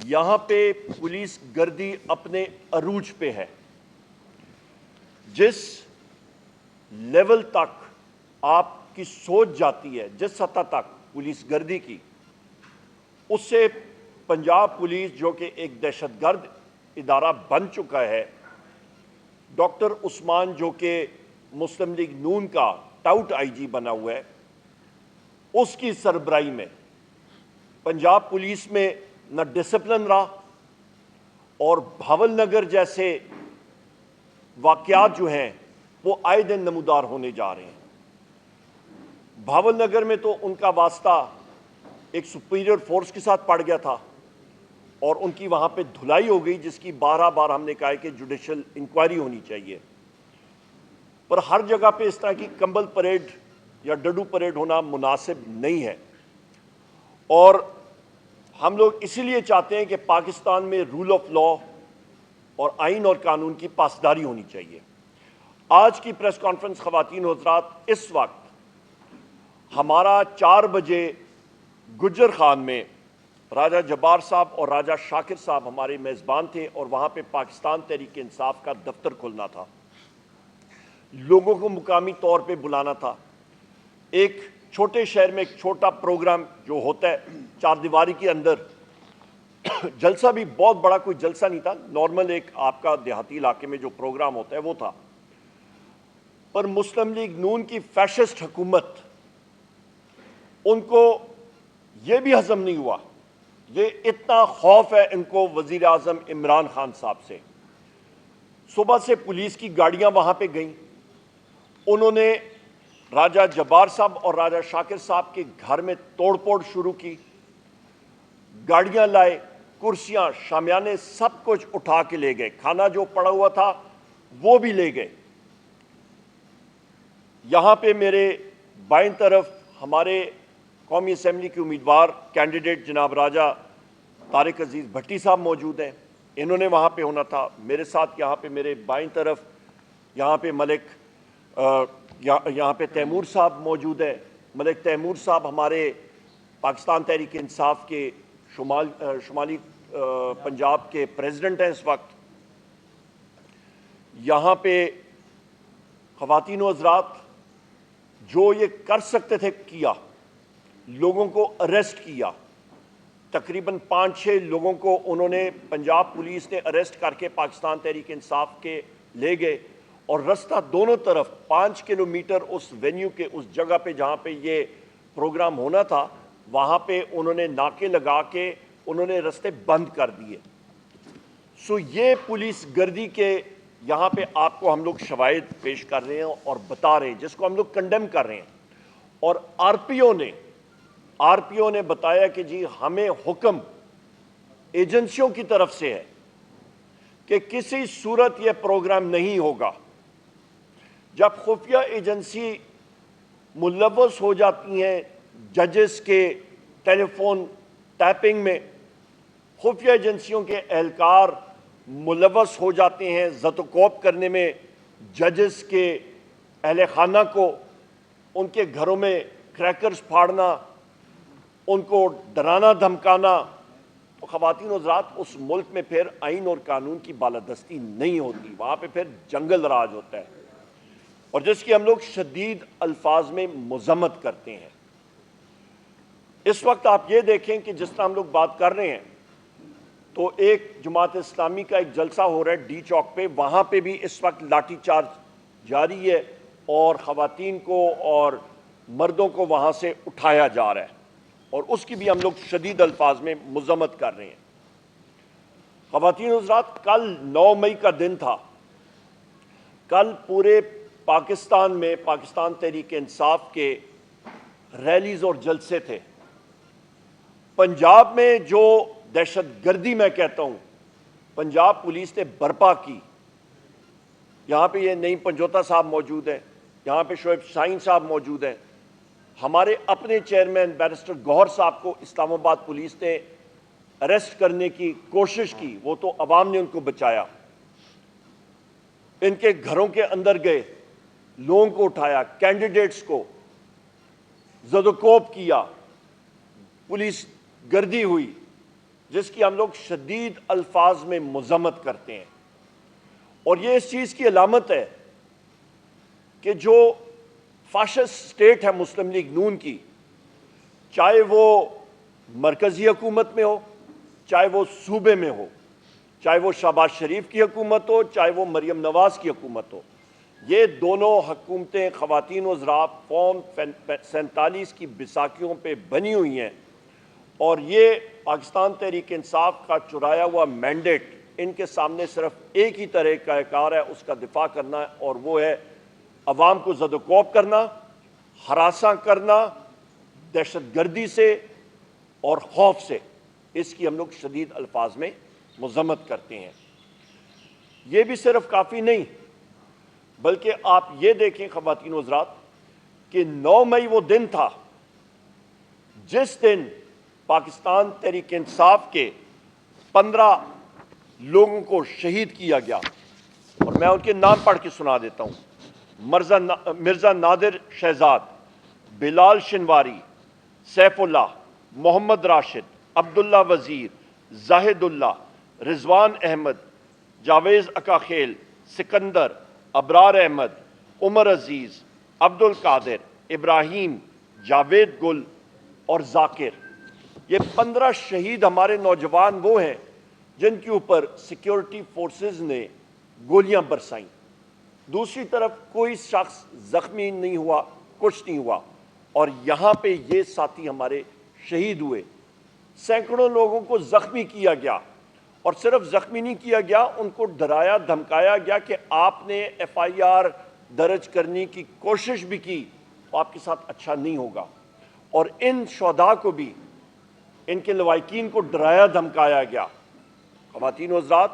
یہاں پہ پولیس گردی اپنے عروج پہ ہے. جس لیول تک آپ کی سوچ جاتی ہے، جس سطح تک پولیس گردی کی، اس سے پنجاب پولیس جو کہ ایک دہشت گرد ادارہ بن چکا ہے، ڈاکٹر عثمان جو کہ مسلم لیگ نون کا ٹاؤٹ آئی جی بنا ہوا ہے، اس کی سربراہی میں پنجاب پولیس میں نہ ڈسپلن رہا، اور بھاول نگر جیسے واقعات جو ہیں وہ آئے دن نمودار ہونے جا رہے ہیں. بھاول نگر میں تو ان کا واسطہ ایک سپیریئر فورس کے ساتھ پڑ گیا تھا اور ان کی وہاں پہ دھلائی ہو گئی، جس کی بارہ بار ہم نے کہا ہے کہ جوڈیشل انکوائری ہونی چاہیے. پر ہر جگہ پہ اس طرح کی کمبل پریڈ یا ڈڈو پریڈ ہونا مناسب نہیں ہے، اور ہم لوگ اسی لیے چاہتے ہیں کہ پاکستان میں رول آف لا اور آئین اور قانون کی پاسداری ہونی چاہیے. آج کی پریس کانفرنس خواتین و حضرات، اس وقت ہمارا 4 بجے گجر خان میں راجہ جبار صاحب اور راجہ شاکر صاحب ہمارے میزبان تھے، اور وہاں پہ پاکستان تحریک انصاف کا دفتر کھلنا تھا. لوگوں کو مقامی طور پہ بلانا تھا. ایک چھوٹے شہر میں ایک چھوٹا پروگرام جو ہوتا ہے 4 دیواری کے اندر، جلسہ بھی بہت بڑا کوئی جلسہ نہیں تھا، نارمل ایک آپ کا دیہاتی علاقے میں جو پروگرام ہوتا ہے وہ تھا. پر مسلم لیگ نون کی فیشسٹ حکومت، ان کو یہ بھی ہضم نہیں ہوا. یہ اتنا خوف ہے ان کو وزیر اعظم عمران خان صاحب سے. صبح سے پولیس کی گاڑیاں وہاں پہ گئیں. انہوں نے راجہ جبار صاحب اور راجہ شاکر صاحب کے گھر میں توڑ پھوڑ شروع کی. گاڑیاں لائے، کرسیاں، شامیانے، سب کچھ اٹھا کے لے گئے. کھانا جو پڑا ہوا تھا وہ بھی لے گئے. یہاں پہ میرے بائیں طرف ہمارے قومی اسمبلی کے امیدوار کینڈیڈیٹ جناب راجہ طارق عزیز بھٹی صاحب موجود ہیں. انہوں نے وہاں پہ ہونا تھا. میرے ساتھ یہاں پہ میرے بائیں طرف یہاں پہ یہاں پہ تیمور صاحب موجود ہیں. ملک تیمور صاحب ہمارے پاکستان تحریک انصاف کے شمالی پنجاب کے پریزیڈنٹ ہیں اس وقت. یہاں پہ خواتین و حضرات جو یہ کر سکتے تھے کیا. لوگوں کو اریسٹ کیا. تقریباً 5-6 لوگوں کو انہوں نے پنجاب پولیس نے اریسٹ کر کے پاکستان تحریک انصاف کے لے گئے، اور رستہ دونوں طرف 5 کلومیٹر اس وینیو کے اس جگہ پہ جہاں پہ یہ پروگرام ہونا تھا، وہاں پہ انہوں نے ناکے لگا کے انہوں نے رستے بند کر دیے. سو یہ پولیس گردی کے یہاں پہ آپ کو ہم لوگ شواہد پیش کر رہے ہیں اور بتا رہے ہیں، جس کو ہم لوگ کنڈیم کر رہے ہیں. اور آر پی او نے بتایا کہ جی ہمیں حکم ایجنسیوں کی طرف سے ہے کہ کسی صورت یہ پروگرام نہیں ہوگا. جب خفیہ ایجنسی ملوث ہو جاتی ہیں ججز کے ٹیلی فون ٹیپنگ میں، خفیہ ایجنسیوں کے اہلکار ملوث ہو جاتے ہیں زد و کوب کرنے میں ججز کے اہل خانہ کو، ان کے گھروں میں کریکرز پھاڑنا، ان کو ڈرانا دھمکانا، تو خواتین و حضرات اس ملک میں پھر آئین اور قانون کی بالادستی نہیں ہوتی. وہاں پہ پھر جنگل راج ہوتا ہے، اور جس کی ہم لوگ شدید الفاظ میں مذمت کرتے ہیں. اس وقت آپ یہ دیکھیں کہ جس طرح ہم لوگ بات کر رہے ہیں تو ایک جماعت اسلامی کا ایک جلسہ ہو رہا ہے ڈی چوک پہ، وہاں پہ بھی اس وقت لاٹھی چارج جاری ہے اور خواتین کو اور مردوں کو وہاں سے اٹھایا جا رہا ہے، اور اس کی بھی ہم لوگ شدید الفاظ میں مذمت کر رہے ہیں. خواتین حضرات، کل 9 مئی کا دن تھا. کل پورے پاکستان میں پاکستان تحریک انصاف کے ریلیز اور جلسے تھے. پنجاب میں جو دہشت گردی میں کہتا ہوں پنجاب پولیس نے برپا کی، یہاں پہ یہ نعیم پنجوتا صاحب موجود ہیں، یہاں پہ شعیب شاہین صاحب موجود ہیں. ہمارے اپنے چیئرمین بیرسٹر گوہر صاحب کو اسلام آباد پولیس نے اریسٹ کرنے کی کوشش کی، وہ تو عوام نے ان کو بچایا. ان کے گھروں کے اندر گئے، لوگوں کو اٹھایا، کینڈیڈیٹس کو زد و کوب کیا، پولیس گردی ہوئی. جس کی ہم لوگ شدید الفاظ میں مذمت کرتے ہیں، اور یہ اس چیز کی علامت ہے کہ جو فاشسٹ سٹیٹ ہے مسلم لیگ نون کی، چاہے وہ مرکزی حکومت میں ہو، چاہے وہ صوبے میں ہو، چاہے وہ شہباز شریف کی حکومت ہو، چاہے وہ مریم نواز کی حکومت ہو، یہ دونوں حکومتیں خواتین وزراء فارم 47 کی بیساکھیوں پہ بنی ہوئی ہیں، اور یہ پاکستان تحریک انصاف کا چرایا ہوا مینڈیٹ ان کے سامنے صرف ایک ہی طرح کا کار ہے، اس کا دفاع کرنا ہے، اور وہ ہے عوام کو زد و کوب کرنا، ہراساں کرنا، دہشت گردی سے اور خوف سے۔ اس کی ہم لوگ شدید الفاظ میں مذمت کرتے ہیں۔ یہ بھی صرف کافی نہیں، بلکہ آپ یہ دیکھیں خواتین حضرات کہ 9 مئی وہ دن تھا جس دن پاکستان تحریک انصاف کے 15 لوگوں کو شہید کیا گیا، اور میں ان کے نام پڑھ کے سنا دیتا ہوں۔ مرزا نادر شہزاد، بلال شنواری، سیف اللہ، محمد راشد، عبداللہ وزیر، زاہد اللہ، رضوان احمد، جاویز اکاخیل، سکندر، ابرار احمد، عمر عزیز، عبد القادر، ابراہیم، جاوید گل اور ذاکر۔ یہ 15 شہید ہمارے نوجوان وہ ہیں جن کے اوپر سیکیورٹی فورسز نے گولیاں برسائیں۔ دوسری طرف کوئی شخص زخمی نہیں ہوا، کچھ نہیں ہوا، اور یہاں پہ یہ ساتھی ہمارے شہید ہوئے۔ سینکڑوں لوگوں کو زخمی کیا گیا، اور صرف زخمی نہیں کیا گیا، ان کو ڈرایا دھمکایا گیا کہ آپ نے FIR درج کرنے کی کوشش بھی کی تو آپ کے ساتھ اچھا نہیں ہوگا، اور ان شہداء کو بھی، ان کے لواحقین کو ڈرایا دھمکایا گیا۔ خواتین و حضرات،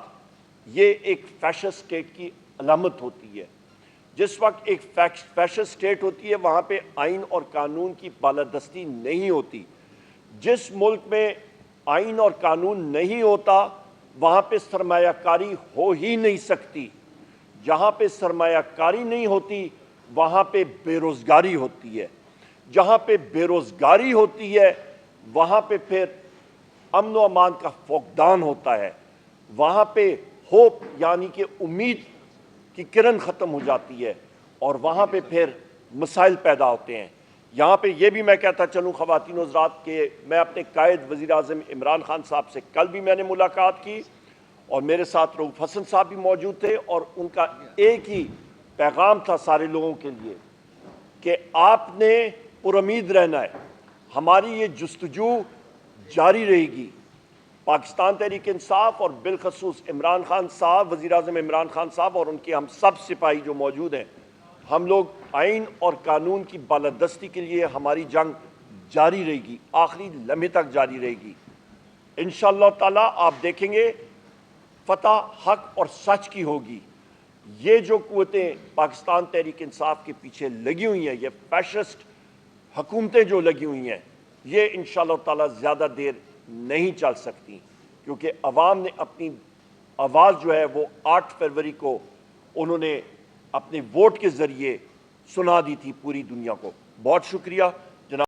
یہ ایک فیشسٹ سٹیٹ کی علامت ہوتی ہے۔ جس وقت ایک فیشسٹ سٹیٹ ہوتی ہے وہاں پہ آئین اور قانون کی بالادستی نہیں ہوتی۔ جس ملک میں آئین اور قانون نہیں ہوتا وہاں پہ سرمایہ کاری ہو ہی نہیں سکتی۔ جہاں پہ سرمایہ کاری نہیں ہوتی وہاں پہ بے روزگاری ہوتی ہے۔ جہاں پہ بے روزگاری ہوتی ہے وہاں پہ پھر امن و امان کا فقدان ہوتا ہے۔ وہاں پہ ہوپ یعنی کہ امید کی کرن ختم ہو جاتی ہے، اور وہاں پہ پھر مسائل پیدا ہوتے ہیں۔ یہاں پہ یہ بھی میں کہتا چلوں خواتین و حضرات کہ میں اپنے قائد وزیر اعظم عمران خان صاحب سے کل بھی میں نے ملاقات کی، اور میرے ساتھ رؤوف حسن صاحب بھی موجود تھے، اور ان کا ایک ہی پیغام تھا سارے لوگوں کے لیے کہ آپ نے پر امید رہنا ہے، ہماری یہ جستجو جاری رہے گی۔ پاکستان تحریک انصاف اور بالخصوص عمران خان صاحب، وزیر اعظم عمران خان صاحب اور ان کے ہم سب سپاہی جو موجود ہیں، ہم لوگ آئین اور قانون کی بالادستی کے لیے ہماری جنگ جاری رہے گی، آخری لمحے تک جاری رہے گی۔ انشاءاللہ تعالی آپ دیکھیں گے فتح حق اور سچ کی ہوگی۔ یہ جو قوتیں پاکستان تحریک انصاف کے پیچھے لگی ہوئی ہیں، یہ فیشسٹ حکومتیں جو لگی ہوئی ہیں، یہ انشاءاللہ تعالی زیادہ دیر نہیں چل سکتی، کیونکہ عوام نے اپنی آواز جو ہے وہ 8 فروری کو انہوں نے اپنے ووٹ کے ذریعے سنا دی تھی پوری دنیا کو۔ بہت شکریہ۔